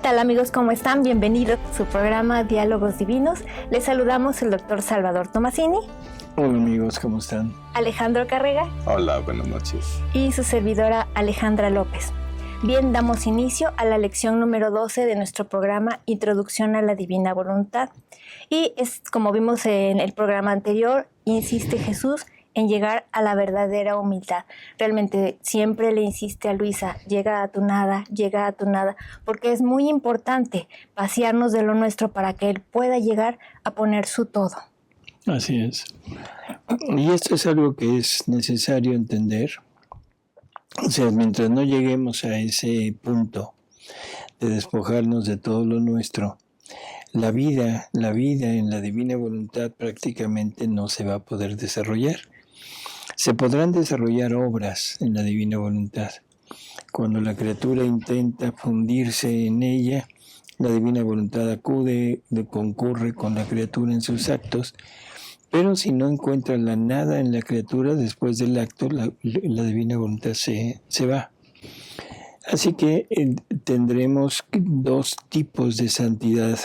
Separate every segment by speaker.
Speaker 1: tal amigos? ¿Cómo están? Bienvenidos a su programa Diálogos Divinos. Les saludamos el doctor Salvador Tomasini.
Speaker 2: Hola amigos, ¿cómo están?
Speaker 1: Alejandro Carrega.
Speaker 3: Hola, buenas noches.
Speaker 1: Y su servidora Alejandra López. Bien, damos inicio a la lección número 12 de nuestro programa Introducción a la Divina Voluntad. Y es como vimos en el programa anterior, insiste Jesús en llegar a la verdadera humildad. Realmente siempre le insiste a Luisa, llega a tu nada, porque es muy importante vaciarnos de lo nuestro para que Él pueda llegar a poner su todo.
Speaker 2: Así es. Y esto es algo que es necesario entender. O sea, mientras no lleguemos a ese punto de despojarnos de todo lo nuestro, la vida en la divina voluntad prácticamente no se va a poder desarrollar. Se podrán desarrollar obras en la divina voluntad. Cuando la criatura intenta fundirse en ella, la divina voluntad acude, concurre con la criatura en sus actos, pero si no encuentra la nada en la criatura, después del acto, la divina voluntad se va. Así que tendremos dos tipos de santidad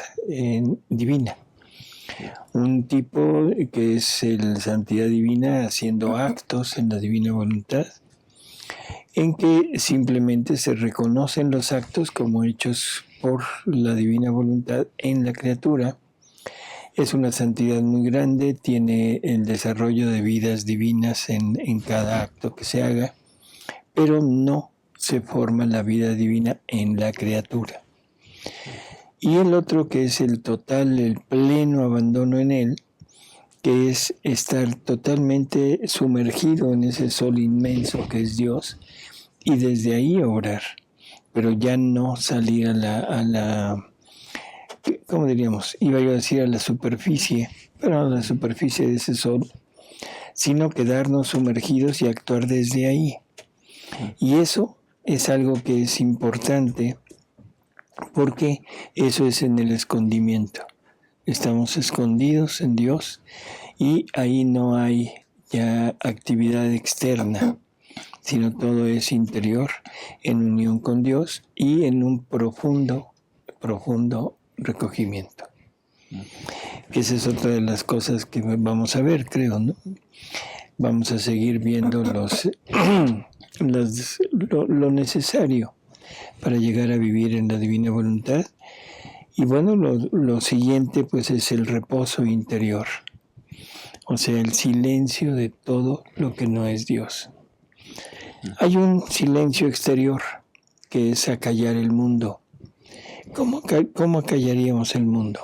Speaker 2: divina. Un tipo que es la santidad divina haciendo actos en la divina voluntad, en que simplemente se reconocen los actos como hechos por la divina voluntad en la criatura. Es una santidad muy grande, tiene el desarrollo de vidas divinas en cada acto que se haga, pero no se forma la vida divina en la criatura. Y el otro que es el total, el pleno abandono en Él, que es estar totalmente sumergido en ese sol inmenso que es Dios, y desde ahí obrar, pero ya no salir a la ¿cómo diríamos? Iba yo a decir a la superficie, pero a la superficie de ese sol, sino quedarnos sumergidos y actuar desde ahí. Y eso es algo que es importante, porque eso es en el escondimiento. Estamos escondidos en Dios y ahí no hay ya actividad externa, sino todo es interior, en unión con Dios y en un profundo recogimiento. Que esa es otra de las cosas que vamos a ver, creo, ¿no? Vamos a seguir viendo lo necesario para llegar a vivir en la divina voluntad. Y bueno, lo siguiente pues es el reposo interior, o sea, el silencio de todo lo que no es Dios. Hay un silencio exterior que es acallar el mundo. ¿Cómo acallaríamos el mundo?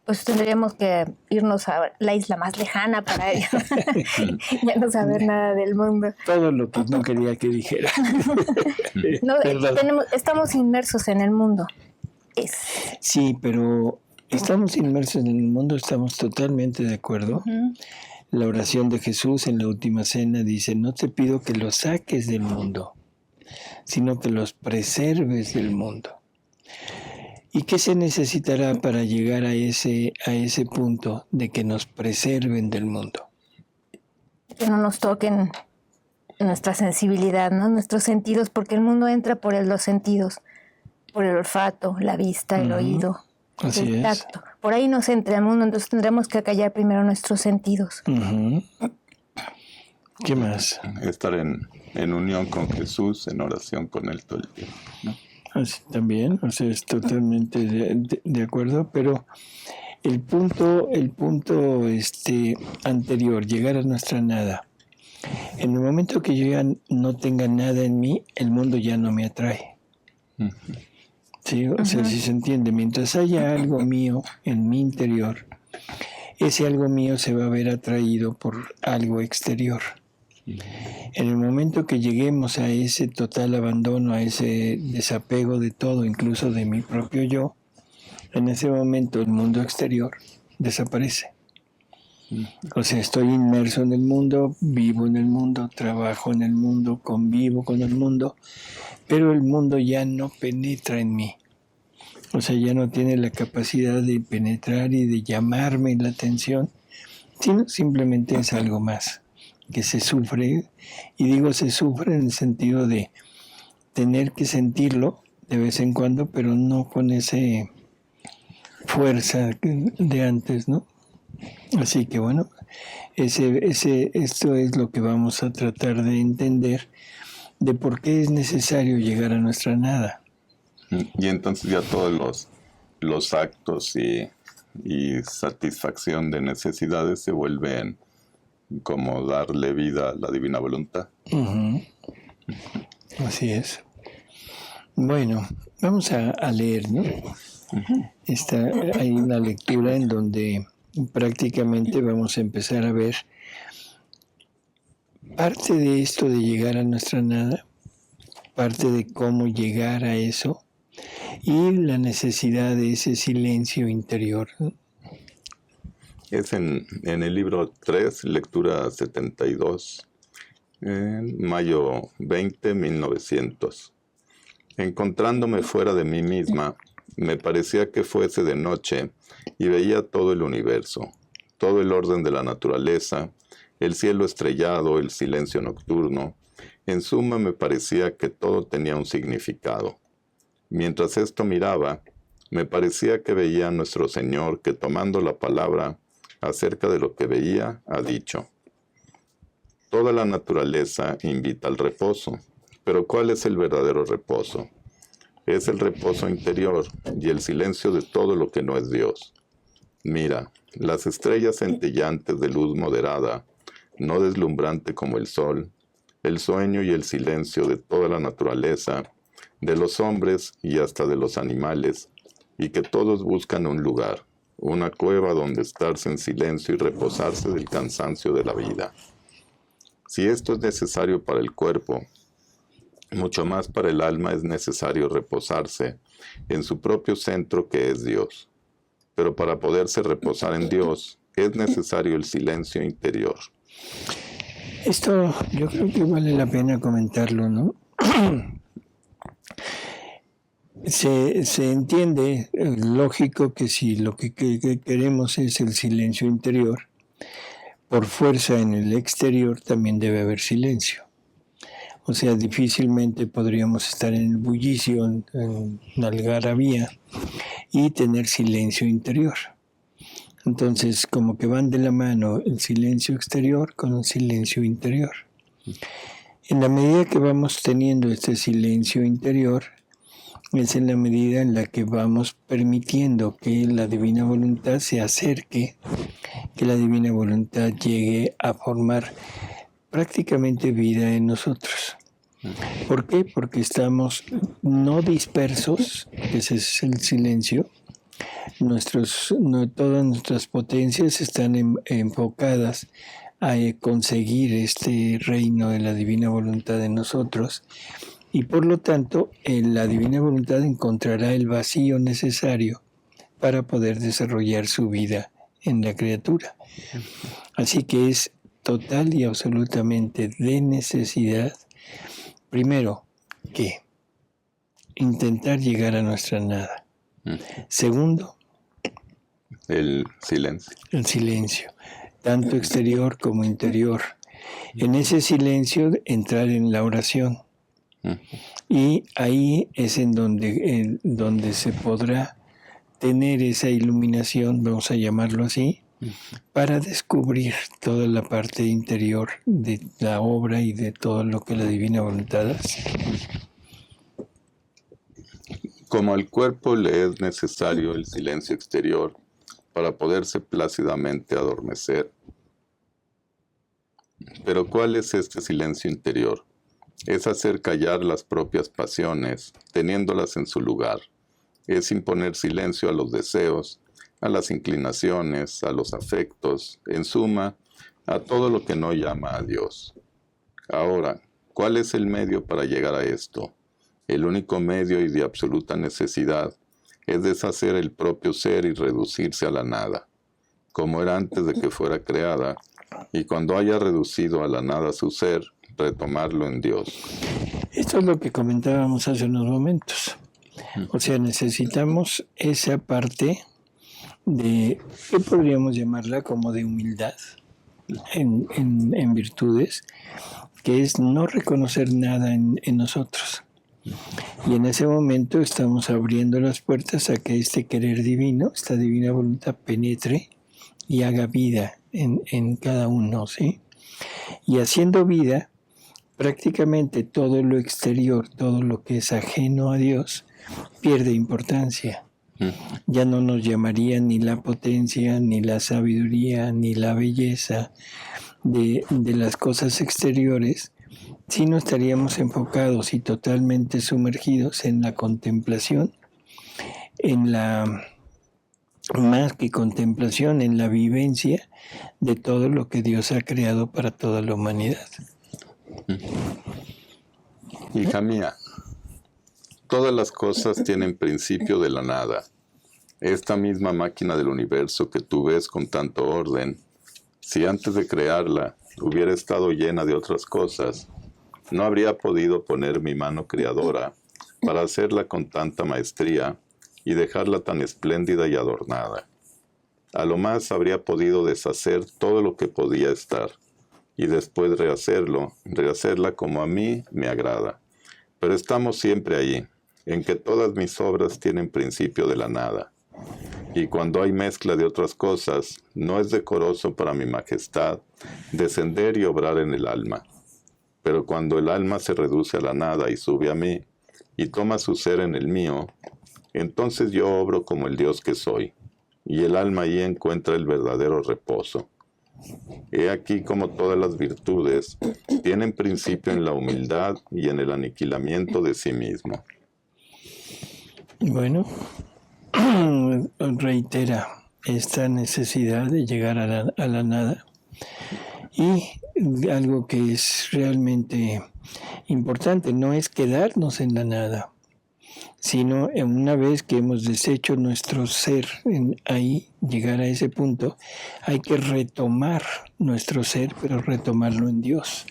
Speaker 1: Pues tendríamos que irnos a la isla más lejana para ya no saber nada del mundo.
Speaker 2: Todo lo que no quería que dijera.
Speaker 1: No, estamos inmersos en el mundo.
Speaker 2: Sí, pero estamos inmersos en el mundo, estamos totalmente de acuerdo. Uh-huh. La oración de Jesús en la última cena dice, no te pido que los saques del mundo, sino que los preserves del mundo. ¿Y qué se necesitará para llegar a ese punto de que nos preserven del mundo?
Speaker 1: Que no nos toquen nuestra sensibilidad, ¿no? Nuestros sentidos, porque el mundo entra por los sentidos, por el olfato, la vista, el oído, el tacto. Por ahí nos entra el mundo, entonces tendremos que acallar primero nuestros sentidos.
Speaker 2: Uh-huh. ¿Qué más?
Speaker 3: Estar en unión con Jesús, en oración con Él todo el tiempo, ¿no?
Speaker 2: Así también, o sea, es totalmente de acuerdo, pero el punto anterior, llegar a nuestra nada. En el momento que yo ya no tenga nada en mí, el mundo ya no me atrae. Uh-huh. Sí, o sea, si se entiende, mientras haya algo mío en mi interior, ese algo mío se va a ver atraído por algo exterior. En el momento que lleguemos a ese total abandono, a ese desapego de todo, incluso de mi propio yo, en ese momento el mundo exterior desaparece. O sea, estoy inmerso en el mundo, vivo en el mundo, trabajo en el mundo, convivo con el mundo, pero el mundo ya no penetra en mí. O sea, ya no tiene la capacidad de penetrar y de llamarme la atención, sino simplemente es algo más que se sufre, y digo se sufre en el sentido de tener que sentirlo de vez en cuando, pero no con esa fuerza de antes, ¿no? Así que bueno, esto es lo que vamos a tratar de entender de por qué es necesario llegar a nuestra nada.
Speaker 3: Y entonces ya todos los actos y satisfacción de necesidades se vuelven como darle vida a la divina voluntad.
Speaker 2: Uh-huh. Así es. Bueno, vamos a leer, ¿no? Uh-huh. Hay una lectura en donde prácticamente vamos a empezar a ver parte de esto de llegar a nuestra nada, parte de cómo llegar a eso y la necesidad de ese silencio interior, ¿no?
Speaker 3: Es en el libro 3, lectura 72, en mayo 20, 1900. Encontrándome fuera de mí misma, me parecía que fuese de noche y veía todo el universo, todo el orden de la naturaleza, el cielo estrellado, el silencio nocturno. En suma, me parecía que todo tenía un significado. Mientras esto miraba, me parecía que veía a nuestro Señor que, tomando la palabra acerca de lo que veía, ha dicho: toda la naturaleza invita al reposo, pero ¿cuál es el verdadero reposo? Es el reposo interior y el silencio de todo lo que no es Dios. Mira, las estrellas centellantes de luz moderada, no deslumbrante como el sol, el sueño y el silencio de toda la naturaleza, de los hombres y hasta de los animales, y que todos buscan un lugar, una cueva donde estarse en silencio y reposarse del cansancio de la vida. Si esto es necesario para el cuerpo, mucho más para el alma es necesario reposarse en su propio centro, que es Dios. Pero para poderse reposar en Dios es necesario el silencio interior.
Speaker 2: Esto yo creo que vale la pena comentarlo, ¿no? Se entiende, lógico, que si lo que queremos es el silencio interior, por fuerza en el exterior también debe haber silencio. O sea, difícilmente podríamos estar en el bullicio, en la algarabía, y tener silencio interior. Entonces, como que van de la mano el silencio exterior con el silencio interior. En la medida que vamos teniendo este silencio interior, es en la medida en la que vamos permitiendo que la divina voluntad se acerque, que la divina voluntad llegue a formar prácticamente vida en nosotros. ¿Por qué? Porque estamos no dispersos, ese es el silencio. Todas nuestras potencias están enfocadas a conseguir este reino de la divina voluntad en nosotros, y por lo tanto la divina voluntad encontrará el vacío necesario para poder desarrollar su vida en la criatura. Así que es total y absolutamente de necesidad, primero, que intentar llegar a nuestra nada. Segundo,
Speaker 3: el silencio.
Speaker 2: El silencio, tanto exterior como interior. En ese silencio entrar en la oración. Y ahí es en donde se podrá tener esa iluminación, vamos a llamarlo así, para descubrir toda la parte interior de la obra y de todo lo que la divina voluntad hace.
Speaker 3: Como al cuerpo le es necesario el silencio exterior para poderse plácidamente adormecer. Pero ¿cuál es este silencio interior? Es hacer callar las propias pasiones, teniéndolas en su lugar. Es imponer silencio a los deseos, a las inclinaciones, a los afectos, en suma, a todo lo que no llama a Dios. Ahora, ¿cuál es el medio para llegar a esto? El único medio y de absoluta necesidad es deshacer el propio ser y reducirse a la nada, como era antes de que fuera creada, y cuando haya reducido a la nada su ser, retomarlo en Dios.
Speaker 2: Esto es lo que comentábamos hace unos momentos. O sea, necesitamos esa parte de, ¿qué podríamos llamarla? Como de humildad en virtudes, que es no reconocer nada en nosotros. Y en ese momento estamos abriendo las puertas a que este querer divino, esta divina voluntad penetre y haga vida en cada uno, ¿sí? Y haciendo vida, prácticamente todo lo exterior, todo lo que es ajeno a Dios, pierde importancia. Ya no nos llamaría ni la potencia, ni la sabiduría, ni la belleza de las cosas exteriores, sino estaríamos enfocados y totalmente sumergidos en la contemplación, en la, más que contemplación, en la vivencia de todo lo que Dios ha creado para toda la humanidad.
Speaker 3: Hija mía, todas las cosas tienen principio de la nada. Esta misma máquina del universo que tú ves con tanto orden, si antes de crearla hubiera estado llena de otras cosas, no habría podido poner mi mano creadora para hacerla con tanta maestría y dejarla tan espléndida y adornada. A lo más habría podido deshacer todo lo que podía estar, y después rehacerla como a mí me agrada. Pero estamos siempre allí, en que todas mis obras tienen principio de la nada. Y cuando hay mezcla de otras cosas, no es decoroso para mi majestad descender y obrar en el alma. Pero cuando el alma se reduce a la nada y sube a mí, y toma su ser en el mío, entonces yo obro como el Dios que soy, y el alma allí encuentra el verdadero reposo. He aquí como todas las virtudes tienen principio en la humildad y en el aniquilamiento de sí mismo.
Speaker 2: Bueno, reitera esta necesidad de llegar a la nada. Y algo que es realmente importante no es quedarnos en la nada, sino una vez que hemos deshecho nuestro ser ahí, llegar a ese punto, hay que retomar nuestro ser, pero retomarlo en Dios.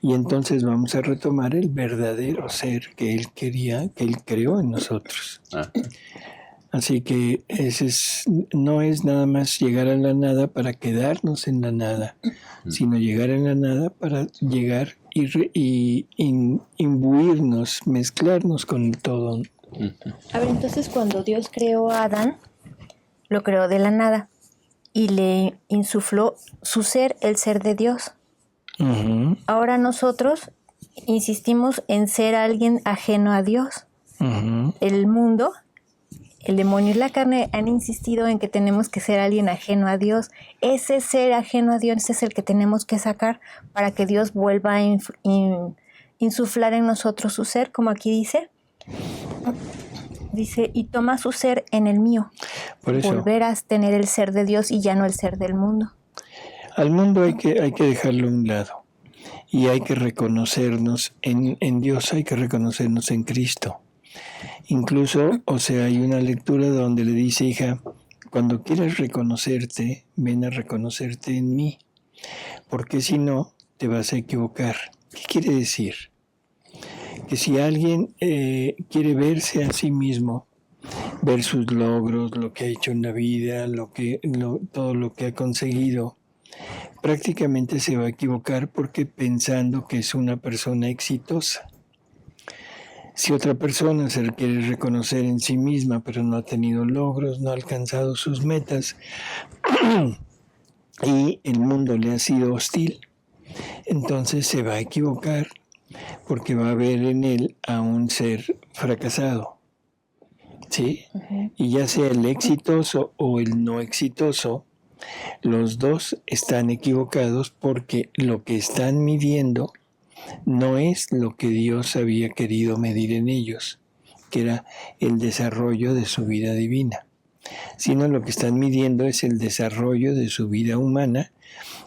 Speaker 2: Y entonces vamos a retomar el verdadero ser que Él quería, que Él creó en nosotros. Así que no es nada más llegar a la nada para quedarnos en la nada, sino llegar a la nada para llegar y imbuirnos, mezclarnos con el todo.
Speaker 1: A ver, entonces cuando Dios creó a Adán, lo creó de la nada y le insufló su ser, el ser de Dios.
Speaker 2: Uh-huh.
Speaker 1: Ahora nosotros insistimos en ser alguien ajeno a Dios.
Speaker 2: Uh-huh.
Speaker 1: El mundo, el demonio y la carne han insistido en que tenemos que ser alguien ajeno a Dios. Ese ser ajeno a Dios es el que tenemos que sacar para que Dios vuelva a insuflar en nosotros su ser, como aquí dice. Dice, y toma su ser en el mío.
Speaker 2: Por eso,
Speaker 1: volverás a tener el ser de Dios y ya no el ser del mundo.
Speaker 2: Al mundo hay que dejarlo a un lado. Y hay que reconocernos en Dios, hay que reconocernos en Cristo. Incluso, hay una lectura donde le dice, hija, cuando quieras reconocerte, ven a reconocerte en mí, porque si no, te vas a equivocar. ¿Qué quiere decir? Que si alguien quiere verse a sí mismo, ver sus logros, lo que ha hecho en la vida, todo lo que ha conseguido, prácticamente se va a equivocar porque pensando que es una persona exitosa. Si otra persona se quiere reconocer en sí misma, pero no ha tenido logros, no ha alcanzado sus metas, y el mundo le ha sido hostil, entonces se va a equivocar porque va a ver en él a un ser fracasado. ¿Sí?
Speaker 1: Uh-huh.
Speaker 2: Y ya sea el exitoso o el no exitoso, los dos están equivocados porque lo que están midiendo no es lo que Dios había querido medir en ellos, que era el desarrollo de su vida divina, sino lo que están midiendo es el desarrollo de su vida humana,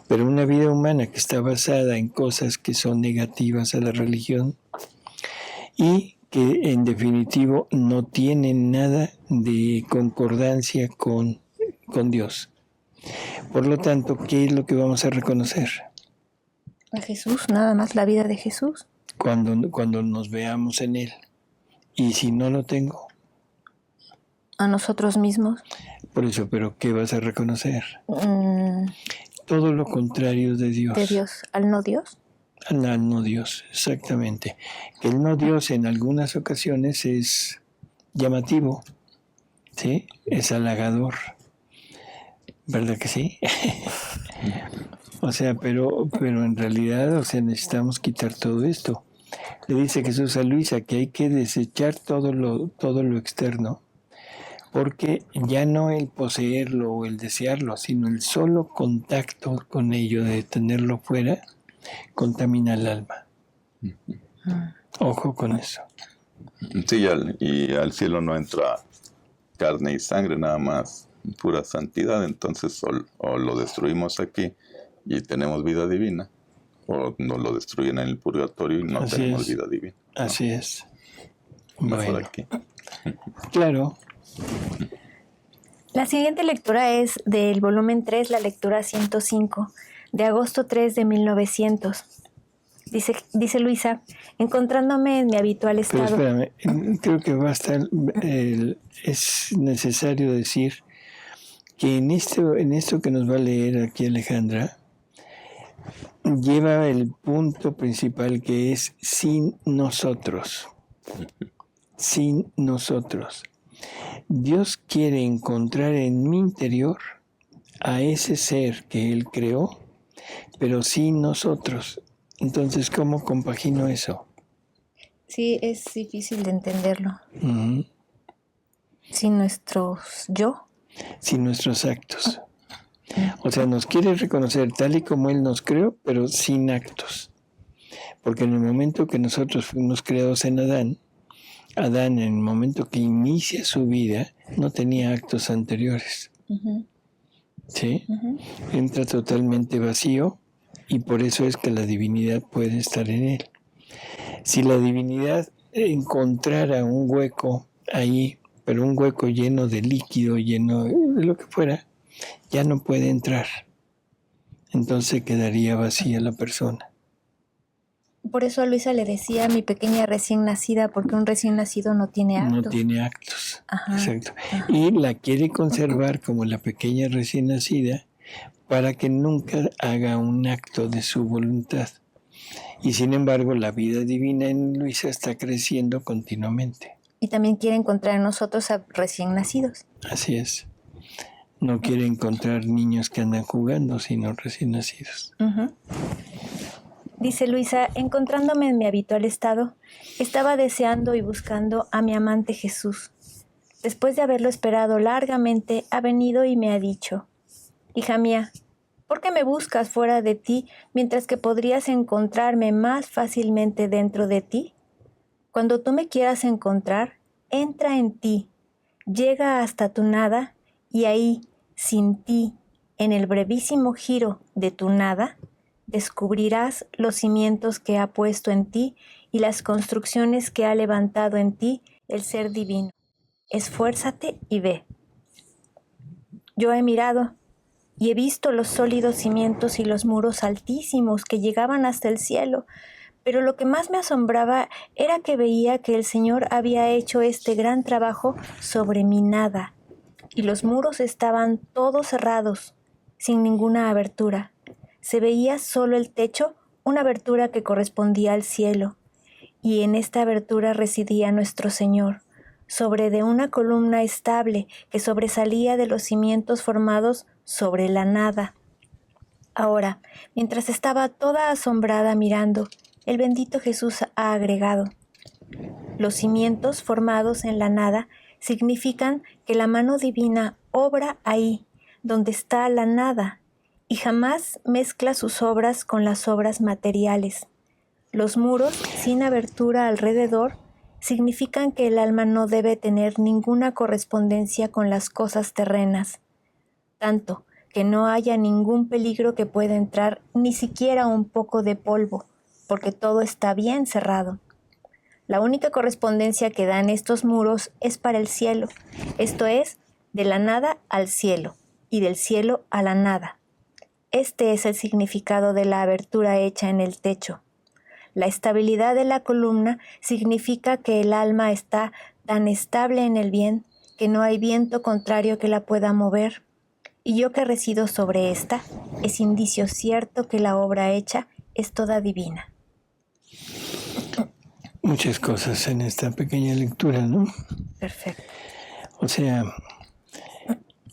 Speaker 2: pero una vida humana que está basada en cosas que son negativas a la religión y que en definitivo no tienen nada de concordancia con Dios. Por lo tanto, ¿qué es lo que vamos a reconocer?
Speaker 1: A Jesús, nada más la vida de Jesús.
Speaker 2: Cuando nos veamos en Él. Y si no lo tengo.
Speaker 1: A nosotros mismos.
Speaker 2: Por eso, ¿pero qué vas a reconocer? Todo lo contrario de Dios.
Speaker 1: ¿De Dios al no Dios?
Speaker 2: al no Dios, exactamente. El no Dios en algunas ocasiones es llamativo, ¿sí? Es halagador, ¿verdad que sí? O sea, pero en realidad, o sea, necesitamos quitar todo esto. Le dice Jesús a Luisa que hay que desechar todo lo externo, porque ya no el poseerlo o el desearlo, sino el solo contacto con ello, de tenerlo fuera, contamina el alma. Ojo con eso.
Speaker 3: Sí, y al cielo no entra carne y sangre, nada más pura santidad. Entonces o lo destruimos aquí y tenemos vida divina, o nos lo destruyen en el purgatorio y no
Speaker 2: Así
Speaker 3: tenemos
Speaker 2: es.
Speaker 3: vida divina.
Speaker 2: Así es.
Speaker 3: Mejor
Speaker 2: Bueno,
Speaker 3: aquí.
Speaker 2: claro.
Speaker 1: La siguiente lectura es del volumen 3, la lectura 105, de agosto 3 de 1900. Dice Luisa, encontrándome en mi habitual
Speaker 2: Pero
Speaker 1: estado.
Speaker 2: espérame, creo que es necesario decir que en esto que nos va a leer aquí Alejandra, lleva el punto principal, que es sin nosotros. Sin nosotros. Dios quiere encontrar en mi interior a ese ser que Él creó, pero sin nosotros. Entonces, ¿cómo compagino eso?
Speaker 1: Sí, es difícil de entenderlo.
Speaker 2: Uh-huh.
Speaker 1: Sin nuestros yo.
Speaker 2: Sin nuestros actos. O sea, nos quiere reconocer tal y como Él nos creó, pero sin actos. Porque en el momento que nosotros fuimos creados en Adán, en el momento que inicia su vida, no tenía actos anteriores.
Speaker 1: Uh-huh.
Speaker 2: ¿Sí?
Speaker 1: Uh-huh.
Speaker 2: Entra totalmente vacío, y por eso es que la divinidad puede estar en él. Si la divinidad encontrara un hueco ahí, pero un hueco lleno de líquido, lleno de lo que fuera, ya no puede entrar. Entonces quedaría vacía la persona.
Speaker 1: Por eso a Luisa le decía mi pequeña recién nacida, porque un recién nacido no tiene actos.
Speaker 2: No tiene actos.
Speaker 1: Ajá.
Speaker 2: Exacto.
Speaker 1: Ajá.
Speaker 2: Y la quiere conservar como la pequeña recién nacida, para que nunca haga un acto de su voluntad. Y sin embargo, la vida divina en Luisa está creciendo continuamente.
Speaker 1: Y también quiere encontrar en nosotros a recién nacidos.
Speaker 2: Así es. No quiere encontrar niños que andan jugando, sino recién nacidos.
Speaker 1: Uh-huh. Dice Luisa, encontrándome en mi habitual estado, estaba deseando y buscando a mi amante Jesús. Después de haberlo esperado largamente, ha venido y me ha dicho, hija mía, ¿por qué me buscas fuera de ti, mientras que podrías encontrarme más fácilmente dentro de ti? Cuando tú me quieras encontrar, entra en ti, llega hasta tu nada, y ahí, sin ti, en el brevísimo giro de tu nada, descubrirás los cimientos que ha puesto en ti y las construcciones que ha levantado en ti el Ser Divino. Esfuérzate y ve. Yo he mirado y he visto los sólidos cimientos y los muros altísimos que llegaban hasta el cielo, pero lo que más me asombraba era que veía que el Señor había hecho este gran trabajo sobre mi nada, y los muros estaban todos cerrados, sin ninguna abertura. Se veía solo el techo, una abertura que correspondía al cielo, y en esta abertura residía nuestro Señor, sobre de una columna estable que sobresalía de los cimientos formados sobre la nada. Ahora, mientras estaba toda asombrada mirando, el bendito Jesús ha agregado: los cimientos formados en la nada significan que la mano divina obra ahí, donde está la nada, y jamás mezcla sus obras con las obras materiales. Los muros, sin abertura alrededor, significan que el alma no debe tener ninguna correspondencia con las cosas terrenas, tanto que no haya ningún peligro que pueda entrar, ni siquiera un poco de polvo, porque todo está bien cerrado. La única correspondencia que dan estos muros es para el cielo, esto es, de la nada al cielo, y del cielo a la nada. Este es el significado de la abertura hecha en el techo. La estabilidad de la columna significa que el alma está tan estable en el bien que no hay viento contrario que la pueda mover. Y yo que resido sobre esta, es indicio cierto que la obra hecha es toda divina.
Speaker 2: muchas cosas en esta pequeña lectura, ¿no?
Speaker 1: Perfecto.
Speaker 2: O sea,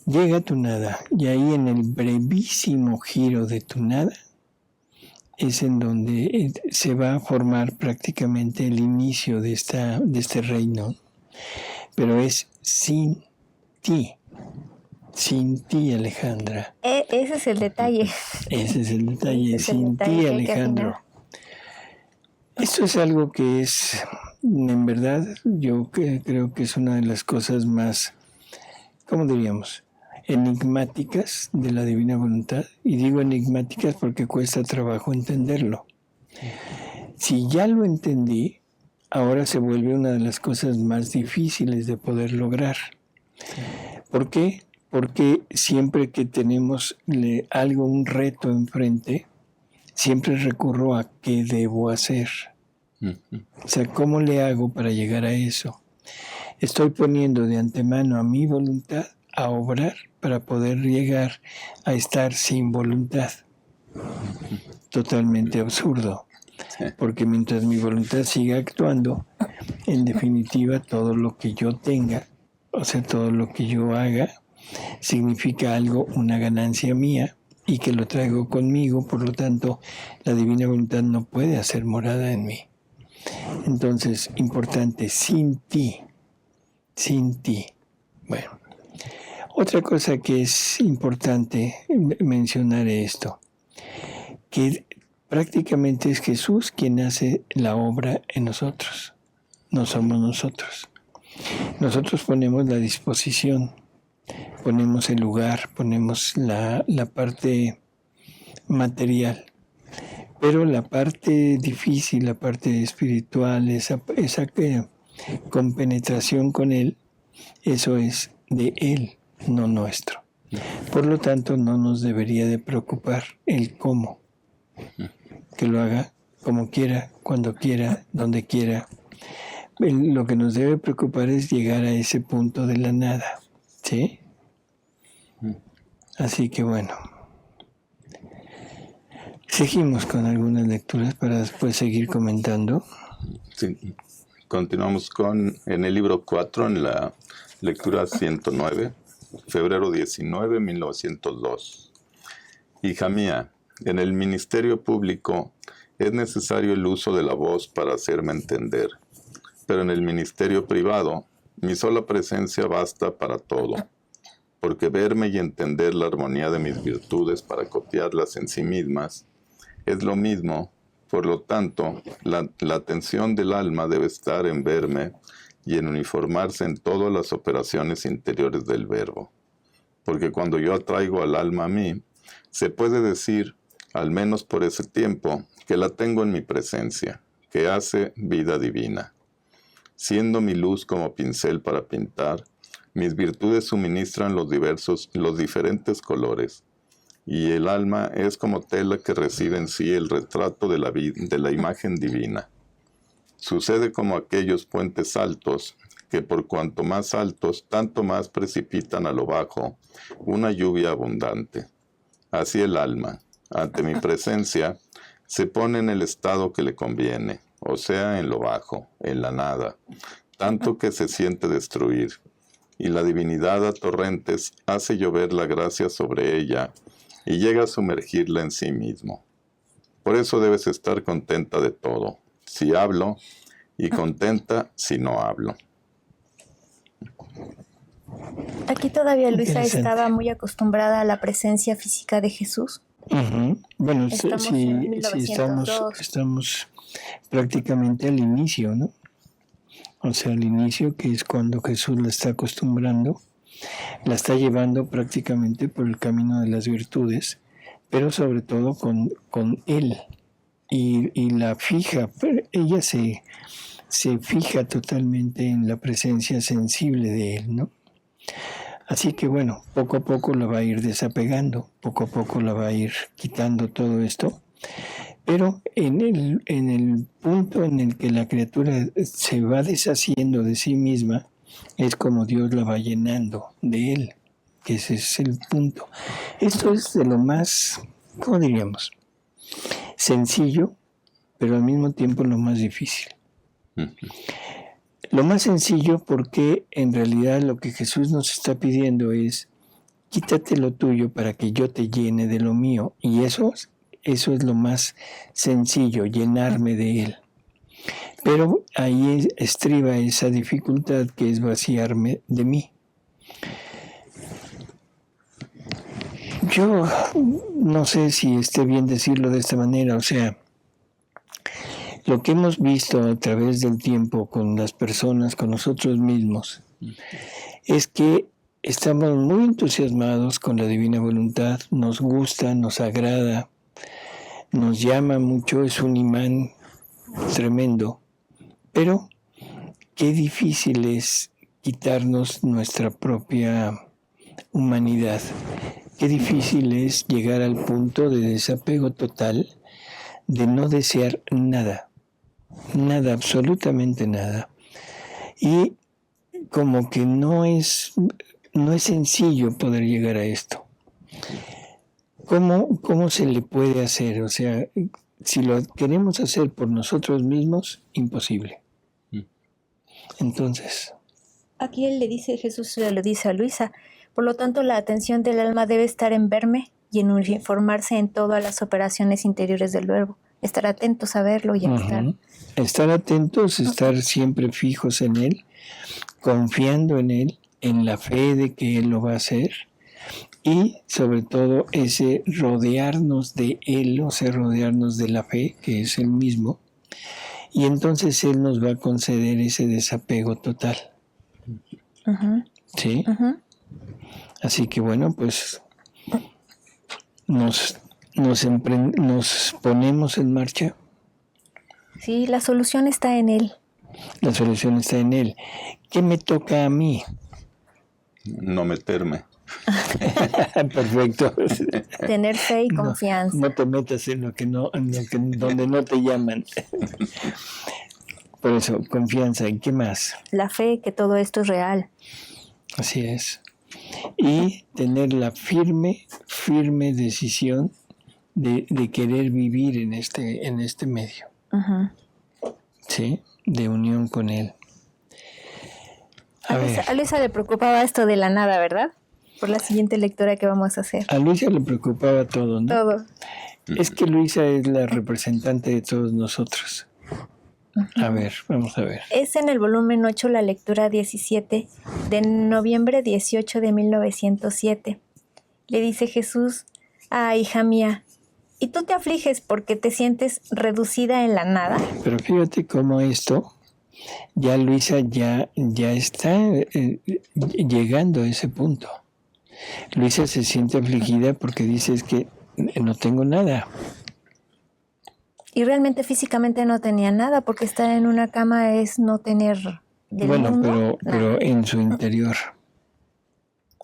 Speaker 2: llega tu nada y ahí en el brevísimo giro de tu nada es en donde se va a formar prácticamente el inicio de este reino, pero es sin ti, Alejandra.
Speaker 1: Ese es el detalle.
Speaker 2: Ese es el detalle,
Speaker 1: Ese es el
Speaker 2: sin
Speaker 1: detalle
Speaker 2: ti,
Speaker 1: que hay que
Speaker 2: Alejandro.
Speaker 1: afinar.
Speaker 2: Esto es algo que es, en verdad, yo creo que es una de las cosas más, ¿cómo diríamos?, enigmáticas de la divina voluntad. Y digo enigmáticas porque cuesta trabajo entenderlo. Si ya lo entendí, ahora se vuelve una de las cosas más difíciles de poder lograr. ¿Por qué? Porque siempre que tenemos algo, un reto enfrente, siempre recurro a qué debo hacer. O sea, ¿cómo le hago para llegar a eso? Estoy poniendo de antemano a mi voluntad a obrar para poder llegar a estar sin voluntad. Totalmente absurdo. Porque mientras mi voluntad siga actuando, en definitiva todo lo que yo tenga, o sea, todo lo que yo haga, significa algo, una ganancia mía, y que lo traigo conmigo, por lo tanto, la divina voluntad no puede hacer morada en mí. Entonces, importante, sin ti. Bueno, otra cosa que es importante mencionar es esto, que prácticamente es Jesús quien hace la obra en nosotros, no somos nosotros. Nosotros ponemos la disposición, ponemos el lugar, ponemos la parte material, pero la parte difícil, la parte espiritual, esa compenetración con Él, eso es de Él, no nuestro. Por lo tanto, no nos debería de preocupar el cómo. Que lo haga como quiera, cuando quiera, donde quiera. Lo que nos debe preocupar es llegar a ese punto de la nada, ¿sí? Así que bueno. Seguimos con algunas lecturas para después seguir comentando.
Speaker 3: Sí. Continuamos en el libro 4, en la lectura 109, febrero 19, 1902. Hija mía, en el ministerio público es necesario el uso de la voz para hacerme entender, pero en el ministerio privado mi sola presencia basta para todo, porque verme y entender la armonía de mis virtudes para copiarlas en sí mismas es lo mismo. Por lo tanto, la atención del alma debe estar en verme y en uniformarse en todas las operaciones interiores del verbo. Porque cuando yo atraigo al alma a mí, se puede decir, al menos por ese tiempo, que la tengo en mi presencia, que hace vida divina. Siendo mi luz como pincel para pintar, mis virtudes suministran los diferentes colores, y el alma es como tela que recibe en sí el retrato de la imagen divina. Sucede como aquellos puentes altos, que por cuanto más altos, tanto más precipitan a lo bajo una lluvia abundante. Así el alma, ante mi presencia, se pone en el estado que le conviene, o sea, en lo bajo, en la nada, tanto que se siente destruir, y la divinidad a torrentes hace llover la gracia sobre ella, y llega a sumergirla en sí mismo. Por eso debes estar contenta de todo, si hablo, y contenta si no hablo.
Speaker 1: Aquí todavía Luisa estaba muy acostumbrada a la presencia física de Jesús.
Speaker 2: Uh-huh. Bueno,
Speaker 1: Estamos en 1902.
Speaker 2: estamos prácticamente al inicio, ¿no? O sea, al inicio, que es cuando Jesús la está acostumbrando, la está llevando prácticamente por el camino de las virtudes, pero sobre todo con Él. Y la fija, ella se fija totalmente en la presencia sensible de Él, ¿no? Así que bueno, poco a poco la va a ir desapegando, poco a poco la va a ir quitando todo esto, pero en el punto en el que la criatura se va deshaciendo de sí misma, es como Dios la va llenando de Él, que ese es el punto. Esto es de lo más, ¿cómo diríamos?, sencillo, pero al mismo tiempo lo más difícil. Lo más sencillo, porque en realidad lo que Jesús nos está pidiendo es: quítate lo tuyo para que yo te llene de lo mío. Y eso es lo más sencillo, llenarme de Él. Pero ahí estriba esa dificultad, que es vaciarme de mí. Yo no sé si esté bien decirlo de esta manera, o sea, lo que hemos visto a través del tiempo con las personas, con nosotros mismos, es que estamos muy entusiasmados con la divina voluntad, nos gusta, nos agrada, nos llama mucho, es un imán tremendo, pero qué difícil es quitarnos nuestra propia humanidad, qué difícil es llegar al punto de desapego total, de no desear nada, absolutamente nada. Y como que no es sencillo poder llegar a esto. ¿Cómo se le puede hacer? O sea, si lo queremos hacer por nosotros mismos, imposible. Entonces,
Speaker 1: aquí Jesús le dice a Luisa: por lo tanto, la atención del alma debe estar en verme y en uniformarse en todas las operaciones interiores del verbo. Estar atentos a verlo y a estar.
Speaker 2: Estar atentos, estar siempre fijos en Él, confiando en Él, en la fe de que Él lo va a hacer, y sobre todo ese rodearnos de Él, o sea, rodearnos de la fe, que es Él mismo, y entonces Él nos va a conceder ese desapego total. ¿Sí? Así que bueno, pues nos ponemos en marcha.
Speaker 1: Sí, la solución está en Él.
Speaker 2: La solución está en Él. ¿Qué me toca a mí?
Speaker 3: No meterme.
Speaker 2: Perfecto.
Speaker 1: Tener fe y confianza.
Speaker 2: No te metas en donde no te llaman. Por eso, confianza. ¿Y qué más?
Speaker 1: La fe que todo esto es real.
Speaker 2: Así es. Y tener la firme decisión de querer vivir en este medio. ¿Sí? De unión con Él.
Speaker 1: A Luisa le preocupaba esto de la nada, ¿verdad? Por la siguiente lectura que vamos a hacer.
Speaker 2: A Luisa le preocupaba todo, ¿no?
Speaker 1: Todo.
Speaker 2: Es que Luisa es la representante de todos nosotros. A ver, vamos a ver.
Speaker 1: Es en el volumen 8, la lectura 17, de noviembre 18 de 1907. Le dice Jesús: hija mía, ¿y tú te afliges porque te sientes reducida en la nada?
Speaker 2: Pero fíjate cómo esto, ya Luisa ya está llegando a ese punto. Luisa se siente afligida porque dice: es que no tengo nada.
Speaker 1: Y realmente físicamente no tenía nada, porque estar en una cama es no tener del mundo.
Speaker 2: Pero en su interior.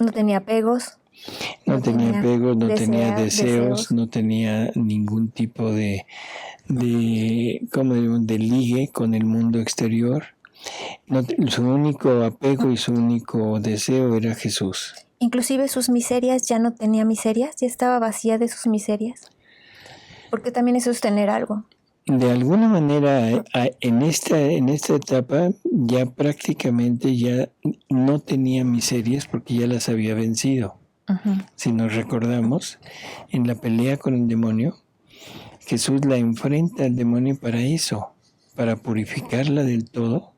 Speaker 1: No tenía apegos.
Speaker 2: No tenía apegos, no tenía deseos, no tenía ningún tipo de ligue con el mundo exterior. Su único apego y su único deseo era Jesús.
Speaker 1: Inclusive sus miserias, ya no tenía miserias, ya estaba vacía de sus miserias. Porque también eso es tener algo.
Speaker 2: De alguna manera, en esta etapa ya prácticamente ya no tenía miserias porque ya las había vencido. Si nos recordamos, en la pelea con el demonio, Jesús la enfrenta al demonio para eso, para purificarla del todo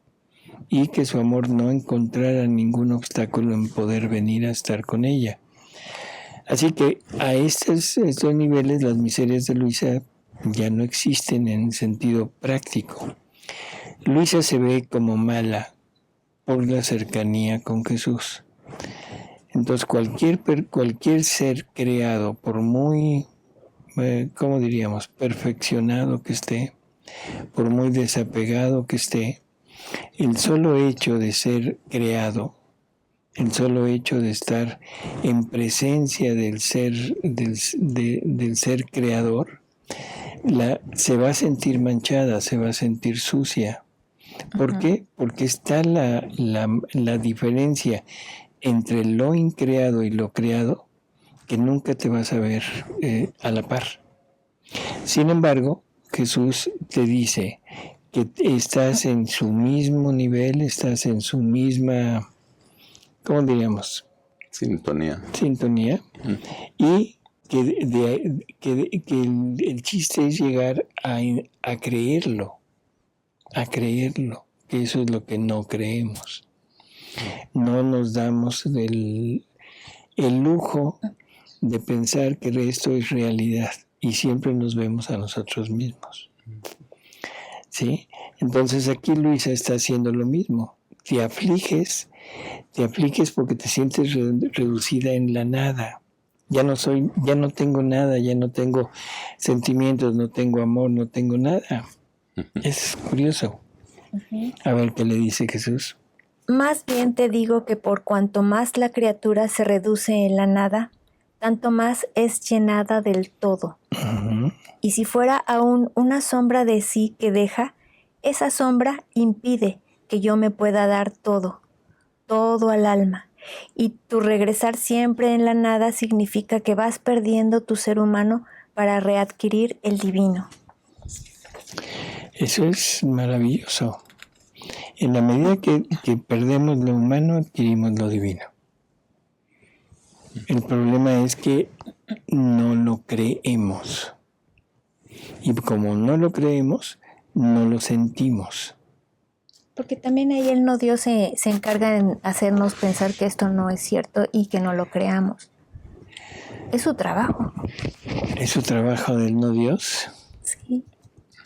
Speaker 2: y que su amor no encontrara ningún obstáculo en poder venir a estar con ella. Así que a estos niveles las miserias de Luisa ya no existen en sentido práctico. Luisa se ve como mala por la cercanía con Jesús. Entonces cualquier ser creado, por muy, ¿cómo diríamos?, perfeccionado que esté, por muy desapegado que esté, el solo hecho de ser creado, el solo hecho de estar en presencia del ser creador, se va a sentir manchada, se va a sentir sucia. ¿Por qué? Porque está la diferencia entre lo increado y lo creado, que nunca te vas a ver a la par. Sin embargo, Jesús te dice: que estás en su mismo nivel, estás en su misma, ¿cómo diríamos?
Speaker 3: Sintonía.
Speaker 2: Y que el chiste es llegar a creerlo, que eso es lo que no creemos. No nos damos el lujo de pensar que esto es realidad y siempre nos vemos a nosotros mismos. ¿Sí? Entonces aquí Luisa está haciendo lo mismo. Te afliges porque te sientes reducida en la nada. Ya no tengo nada, ya no tengo sentimientos, no tengo amor, no tengo nada. Es curioso. A ver qué le dice Jesús.
Speaker 1: Más bien te digo que por cuanto más la criatura se reduce en la nada, tanto más es llenada del todo.
Speaker 2: Uh-huh.
Speaker 1: Y si fuera aún una sombra de sí que deja, esa sombra impide que yo me pueda dar todo al alma. Y tu regresar siempre en la nada significa que vas perdiendo tu ser humano para readquirir el divino.
Speaker 2: Eso es maravilloso. En la medida que perdemos lo humano, adquirimos lo divino. El problema es que no lo creemos. Y como no lo creemos, no lo sentimos.
Speaker 1: Porque también ahí el no Dios se encarga en hacernos pensar que esto no es cierto y que no lo creamos. Es su trabajo.
Speaker 2: ¿Es su trabajo del no Dios?
Speaker 1: Sí.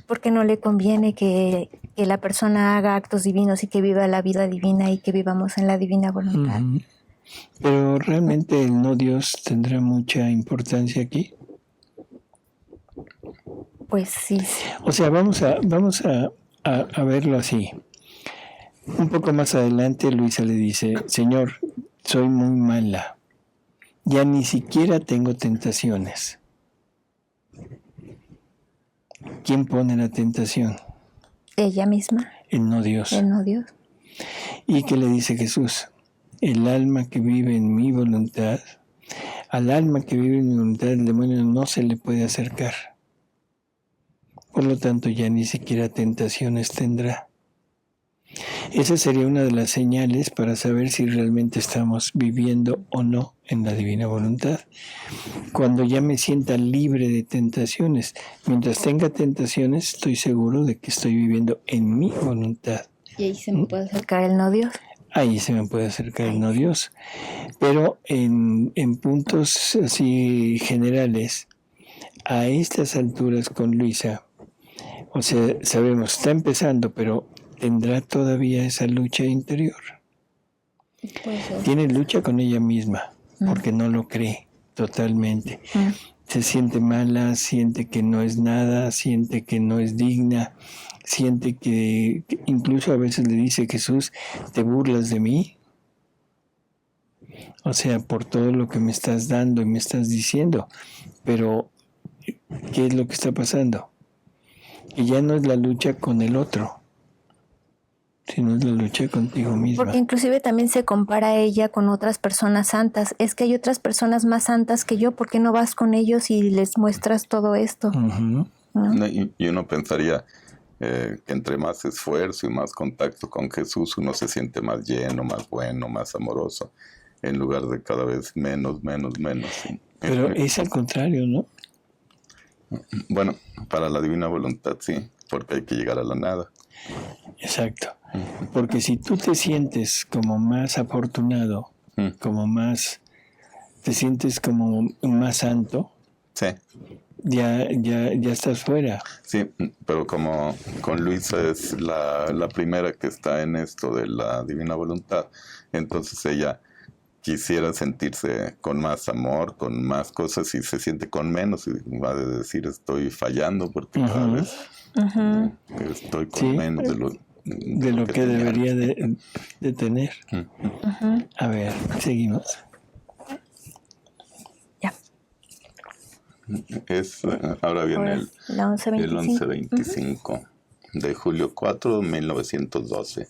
Speaker 1: Porque no le conviene que la persona haga actos divinos y que viva la vida divina y que vivamos en la divina voluntad.
Speaker 2: Uh-huh. Pero realmente el no Dios tendrá mucha importancia aquí.
Speaker 1: Pues sí.
Speaker 2: O sea, vamos a verlo así. Un poco más adelante Luisa le dice, Señor, soy muy mala. Ya ni siquiera tengo tentaciones. ¿Quién pone la tentación?
Speaker 1: Ella misma.
Speaker 2: El no Dios.
Speaker 1: El no Dios.
Speaker 2: ¿Y qué le dice Jesús? El alma que vive en mi voluntad, al alma que vive en mi voluntad, el demonio no se le puede acercar. Por lo tanto, ya ni siquiera tentaciones tendrá. Esa sería una de las señales para saber si realmente estamos viviendo o no en la divina voluntad. Cuando ya me sienta libre de tentaciones, mientras tenga tentaciones, estoy seguro de que estoy viviendo en mi voluntad.
Speaker 1: Y ahí se me puede acercar el no Dios.
Speaker 2: Ahí se me puede acercar el no Dios. Pero en puntos así generales, a estas alturas con Luisa, o sea, sabemos, está empezando, pero tendrá todavía esa lucha interior. Tiene lucha con ella misma, porque no lo cree totalmente. Se siente mala, siente que no es nada, siente que no es digna, siente que incluso a veces le dice Jesús, ¿te burlas de mí? O sea, por todo lo que me estás dando y me estás diciendo. Pero, ¿qué es lo que está pasando? Que ya no es la lucha con el otro, sino es la lucha contigo misma.
Speaker 1: Porque inclusive también se compara a ella con otras personas santas. Es que hay otras personas más santas que yo, ¿por qué no vas con ellos y les muestras todo esto?
Speaker 2: Uh-huh.
Speaker 1: ¿No?
Speaker 3: Y uno pensaría que entre más esfuerzo y más contacto con Jesús, uno se siente más lleno, más bueno, más amoroso, en lugar de cada vez menos.
Speaker 2: Pero es al contrario, ¿no?
Speaker 3: Bueno, para la divina voluntad sí, porque hay que llegar a la nada.
Speaker 2: Exacto. Porque si tú te sientes como más afortunado, como más, te sientes como más santo,
Speaker 3: sí,
Speaker 2: ya estás fuera.
Speaker 3: Sí, pero como con Luisa es la primera que está en esto de la divina voluntad, entonces ella quisiera sentirse con más amor, con más cosas, y se siente con menos y va a decir estoy fallando porque cada vez estoy con menos
Speaker 2: de lo que debería de tener. A ver, seguimos.
Speaker 1: Ya.
Speaker 3: Ahora viene el
Speaker 1: 1125
Speaker 3: de julio 4 de 1912.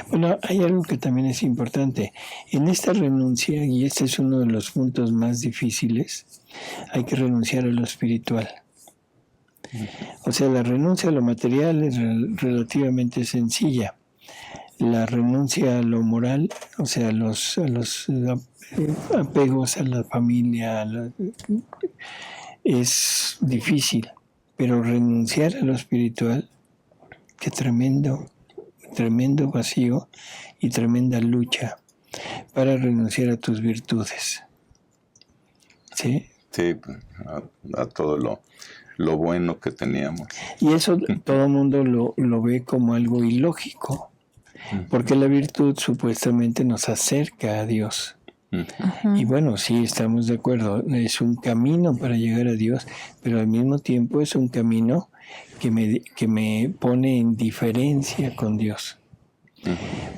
Speaker 2: Bueno, hay algo que también es importante. En esta renuncia, y este es uno de los puntos más difíciles, hay que renunciar a lo espiritual. O sea, la renuncia a lo material es relativamente sencilla. La renuncia a lo moral, o sea, a los apegos a la familia, es difícil. Pero renunciar a lo espiritual, qué tremendo vacío y tremenda lucha para renunciar a tus virtudes. ¿Sí?
Speaker 3: Sí, a todo lo bueno que teníamos.
Speaker 2: Y eso todo el mundo lo ve como algo ilógico, porque la virtud supuestamente nos acerca a Dios. Y bueno, sí, estamos de acuerdo, es un camino para llegar a Dios, pero al mismo tiempo es un camino que me pone en diferencia con Dios.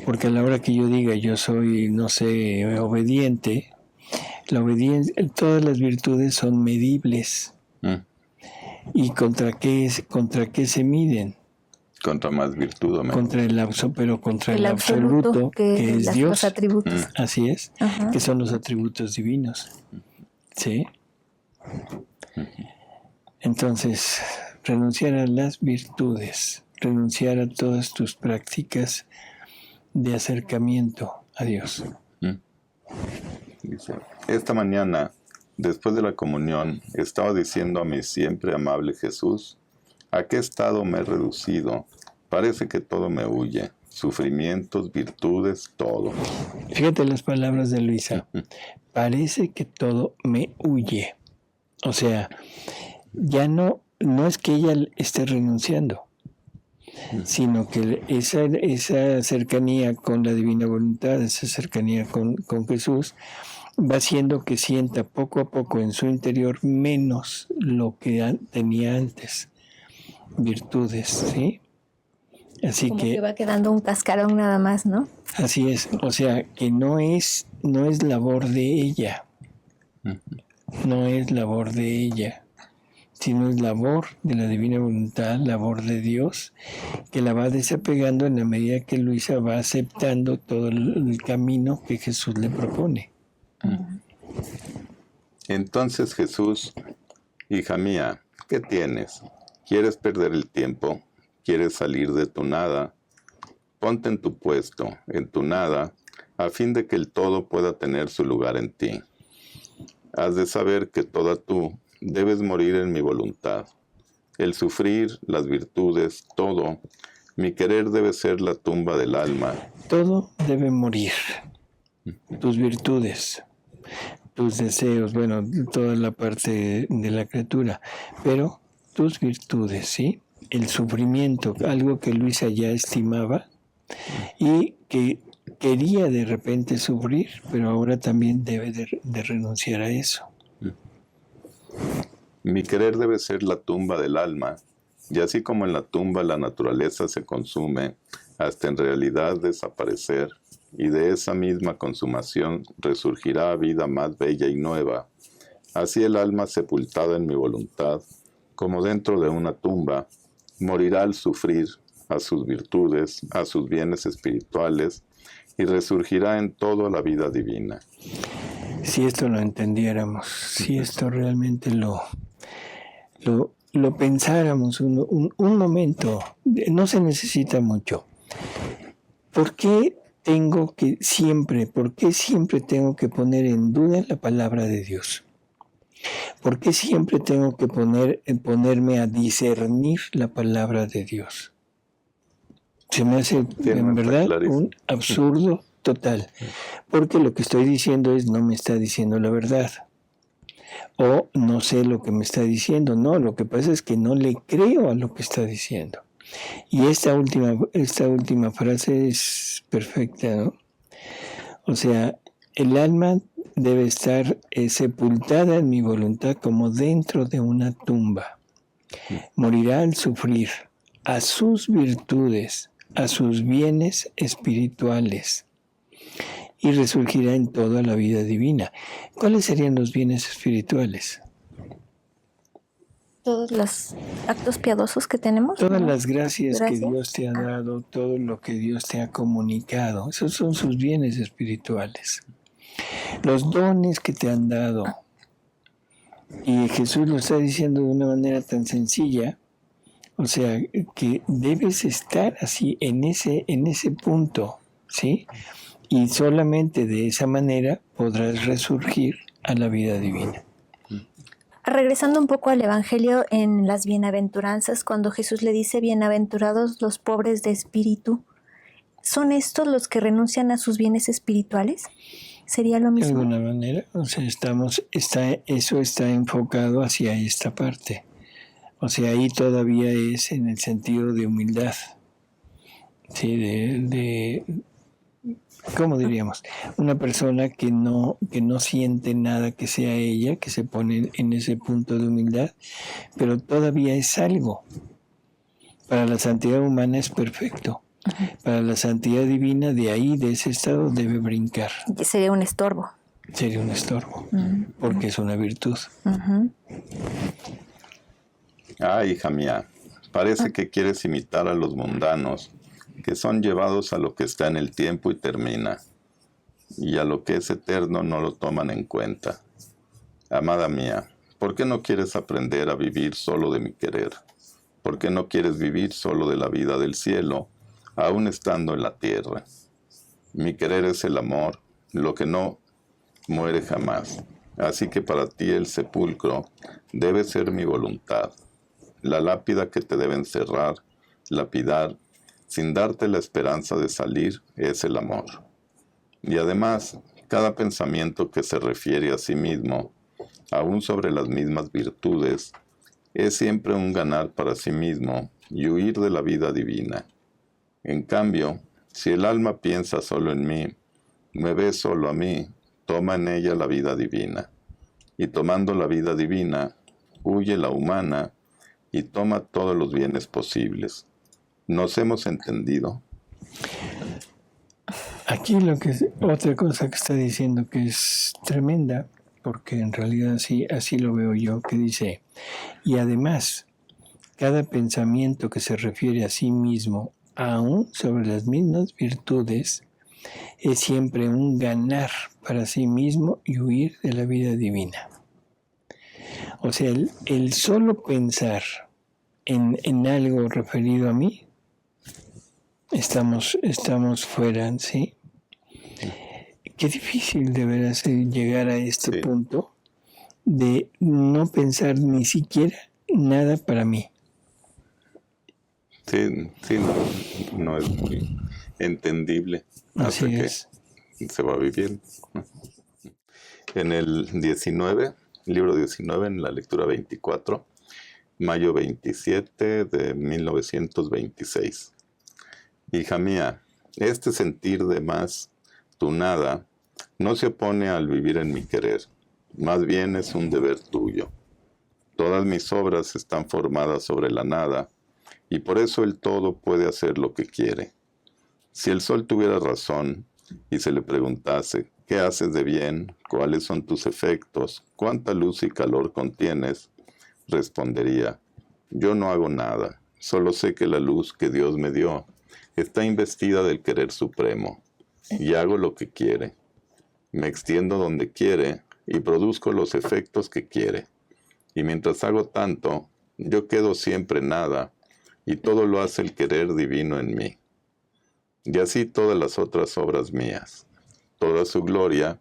Speaker 2: Porque a la hora que yo diga yo soy, no sé, obediente, la obediencia, todas las virtudes son medibles. ¿Y contra qué se miden?
Speaker 3: Contra más virtud o menos.
Speaker 2: Contra el absoluto que es Dios.
Speaker 1: Los atributos.
Speaker 2: Así es, que son los atributos divinos. ¿Sí? Entonces, renunciar a las virtudes, renunciar a todas tus prácticas de acercamiento a Dios.
Speaker 3: Dice, esta mañana, después de la comunión, estaba diciendo a mi siempre amable Jesús, ¿a qué estado me he reducido? Parece que todo me huye, sufrimientos, virtudes, todo.
Speaker 2: Fíjate las palabras de Luisa, parece que todo me huye. O sea, ya no es que ella esté renunciando, sino que esa cercanía con la divina voluntad, esa cercanía con Jesús, va haciendo que sienta poco a poco en su interior menos lo que tenía antes, virtudes, ¿sí? Así
Speaker 1: Como que va quedando un cascarón nada más, ¿no?
Speaker 2: Así es, o sea, que no es labor de ella, no es labor de ella, sino es labor de la divina voluntad, labor de Dios, que la va desapegando en la medida que Luisa va aceptando todo el camino que Jesús le propone.
Speaker 3: Entonces Jesús, hija mía, ¿qué tienes? ¿Quieres perder el tiempo? ¿Quieres salir de tu nada? Ponte en tu puesto, en tu nada, a fin de que el todo pueda tener su lugar en ti. Has de saber que toda tú debes morir en mi voluntad. El sufrir, las virtudes, todo, mi querer debe ser la tumba del alma.
Speaker 2: Todo debe morir. Tus virtudes, tus deseos, bueno, toda la parte de la criatura, pero tus virtudes, ¿sí? El sufrimiento, algo que Luisa ya estimaba y que quería de repente sufrir, pero ahora también debe de renunciar a eso.
Speaker 3: Mi querer debe ser la tumba del alma, y así como en la tumba la naturaleza se consume, hasta en realidad desaparecer, y de esa misma consumación resurgirá vida más bella y nueva. Así el alma sepultada en mi voluntad, como dentro de una tumba, morirá al sufrir a sus virtudes, a sus bienes espirituales, y resurgirá en todo la vida divina.
Speaker 2: Si esto lo entendiéramos, si esto realmente lo pensáramos un momento, no se necesita mucho. ¿Por qué siempre tengo que poner en duda la palabra de Dios? ¿Por qué siempre tengo que ponerme a discernir la palabra de Dios? Se me hace, en verdad, un absurdo total. Porque lo que estoy diciendo no me está diciendo la verdad. O no sé lo que me está diciendo. No, lo que pasa es que no le creo a lo que está diciendo. Y esta última frase es perfecta, ¿no? O sea, el alma debe estar sepultada en mi voluntad como dentro de una tumba. Morirá al sufrir a sus virtudes, a sus bienes espirituales y resurgirá en toda la vida divina. ¿Cuáles serían los bienes espirituales?
Speaker 1: Todos los actos piadosos que tenemos.
Speaker 2: Todas las gracias que Dios te ha dado, todo lo que Dios te ha comunicado, esos son sus bienes espirituales. Los dones que te han dado. Y Jesús lo está diciendo de una manera tan sencilla, O sea, que debes estar así, en ese punto, ¿sí? Y solamente de esa manera podrás resurgir a la vida divina.
Speaker 1: Regresando un poco al Evangelio en las bienaventuranzas, cuando Jesús le dice, bienaventurados los pobres de espíritu, ¿son estos los que renuncian a sus bienes espirituales? ¿Sería lo mismo?
Speaker 2: De alguna manera, o sea, eso está enfocado hacia esta parte. O sea, ahí todavía es en el sentido de humildad. Sí, ¿cómo diríamos? Una persona que no siente nada que sea ella, que se pone en ese punto de humildad, pero todavía es algo. Para la santidad humana es perfecto. Para la santidad divina, de ahí, de ese estado, debe brincar.
Speaker 1: Sería un estorbo.
Speaker 2: Sería un estorbo, porque es una virtud.
Speaker 3: Hija mía, parece que quieres imitar a los mundanos, que son llevados a lo que está en el tiempo y termina, y a lo que es eterno no lo toman en cuenta. Amada mía, ¿por qué no quieres aprender a vivir solo de mi querer? ¿Por qué no quieres vivir solo de la vida del cielo, aún estando en la tierra? Mi querer es el amor, lo que no muere jamás. Así que para ti el sepulcro debe ser mi voluntad. La lápida que te debe encerrar, lapidar, sin darte la esperanza de salir, es el amor. Y además, cada pensamiento que se refiere a sí mismo, aún sobre las mismas virtudes, es siempre un ganar para sí mismo y huir de la vida divina. En cambio, si el alma piensa solo en mí, me ve solo a mí, toma en ella la vida divina. Y tomando la vida divina, huye la humana y toma todos los bienes posibles. ¿Nos hemos entendido?
Speaker 2: Aquí otra cosa que está diciendo que es tremenda, porque en realidad así lo veo yo, que dice, y además, cada pensamiento que se refiere a sí mismo, aún sobre las mismas virtudes, es siempre un ganar para sí mismo y huir de la vida divina. O sea, el solo pensar en algo referido a mí, estamos fuera, ¿sí? Qué difícil de veras llegar a este punto de no pensar ni siquiera nada para mí.
Speaker 3: Sí, no es muy entendible hasta que se va viviendo. En el 19, libro 19, en la lectura 24, mayo 27 de 1926. Hija mía, este sentir de más tu nada no se opone al vivir en mi querer, más bien es un deber tuyo. Todas mis obras están formadas sobre la nada, y por eso el todo puede hacer lo que quiere. Si el sol tuviera razón y se le preguntase, ¿qué haces de bien? ¿Cuáles son tus efectos? ¿Cuánta luz y calor contienes? Respondería, yo no hago nada, solo sé que la luz que Dios me dio está investida del querer supremo, y hago lo que quiere. Me extiendo donde quiere y produzco los efectos que quiere. Y mientras hago tanto, yo quedo siempre nada, y todo lo hace el querer divino en mí. Y así todas las otras obras mías. Toda su gloria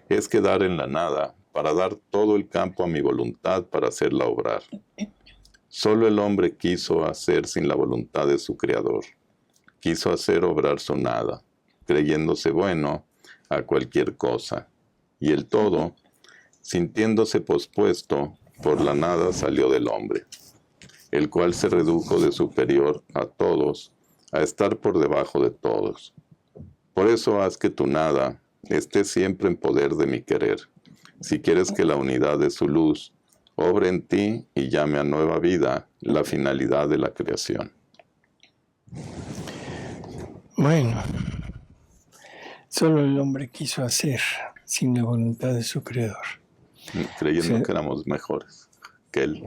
Speaker 3: es quedar en la nada para dar todo el campo a mi voluntad para hacerla obrar. Solo el hombre quiso hacer sin la voluntad de su Creador. Quiso hacer obrar su nada, creyéndose bueno a cualquier cosa. Y el todo, sintiéndose pospuesto, por la nada salió del hombre, el cual se redujo de superior a todos, a estar por debajo de todos. Por eso haz que tu nada esté siempre en poder de mi querer, si quieres que la unidad de su luz obre en ti y llame a nueva vida la finalidad de la creación.
Speaker 2: Bueno, solo el hombre quiso hacer sin la voluntad de su Creador.
Speaker 3: Creyendo que éramos mejores que él.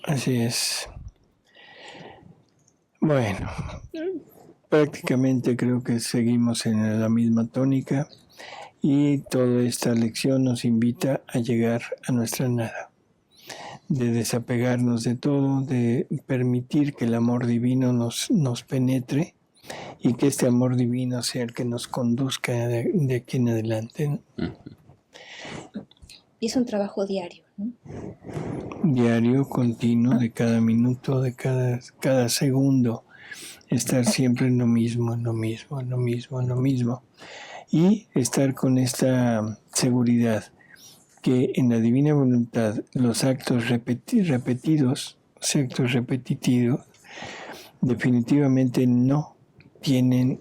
Speaker 2: Así es. Bueno, prácticamente creo que seguimos en la misma tónica y toda esta lección nos invita a llegar a nuestra nada. de desapegarnos de todo, de permitir que el amor divino nos penetre y que este amor divino sea el que nos conduzca de aquí en adelante, ¿no?
Speaker 1: Y es un trabajo diario, ¿no?
Speaker 2: Diario, continuo, de cada minuto, de cada segundo, estar siempre en lo mismo, en lo mismo, en lo mismo, en lo mismo. Y estar con esta seguridad que en la divina voluntad los actos repetidos, los actos repetitivos, definitivamente no tienen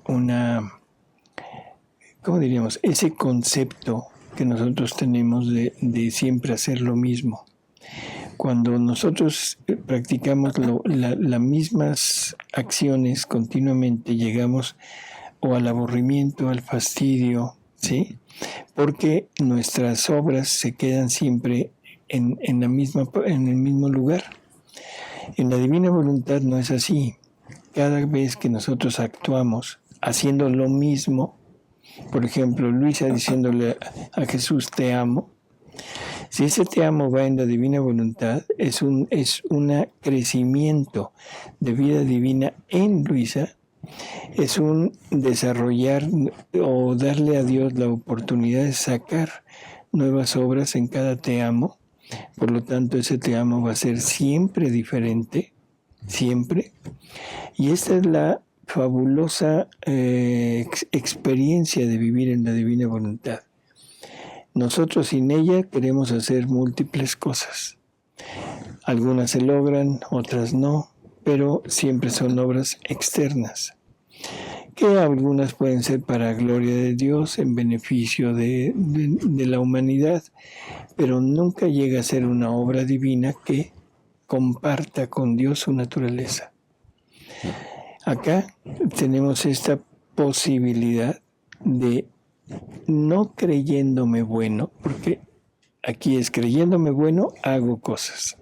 Speaker 2: ¿cómo diríamos? Ese concepto que nosotros tenemos de siempre hacer lo mismo. Cuando nosotros practicamos las mismas acciones continuamente, llegamos o al aburrimiento, al fastidio, ¿sí? Porque nuestras obras se quedan siempre en el mismo lugar. En la divina voluntad no es así. Cada vez que nosotros actuamos haciendo lo mismo, por ejemplo, Luisa diciéndole a Jesús, te amo. Si ese te amo va en la divina voluntad, es un crecimiento de vida divina en Luisa, es un desarrollar o darle a Dios la oportunidad de sacar nuevas obras en cada te amo. Por lo tanto, ese te amo va a ser siempre diferente, siempre. Y esta es la fabulosa experiencia de vivir en la divina voluntad. Nosotros sin ella queremos hacer múltiples cosas. Algunas se logran, otras no, pero siempre son obras externas, que algunas pueden ser para gloria de Dios, en beneficio de la humanidad, pero nunca llega a ser una obra divina que comparta con Dios su naturaleza. Acá tenemos esta posibilidad de no creyéndome bueno, porque aquí es creyéndome bueno, hago cosas.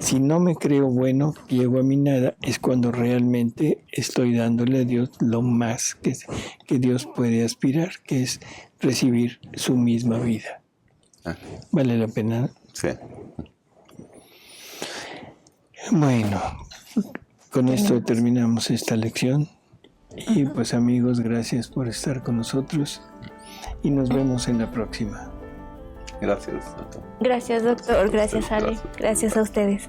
Speaker 2: Si no me creo bueno, llego a mi nada, es cuando realmente estoy dándole a Dios lo más que Dios puede aspirar, que es recibir su misma vida. ¿Vale la pena?
Speaker 3: Sí.
Speaker 2: Bueno, con esto terminamos esta lección. Y pues amigos, gracias por estar con nosotros y nos vemos en la próxima.
Speaker 3: Gracias, doctor.
Speaker 1: Gracias, doctor. Gracias, Ale. Gracias a ustedes.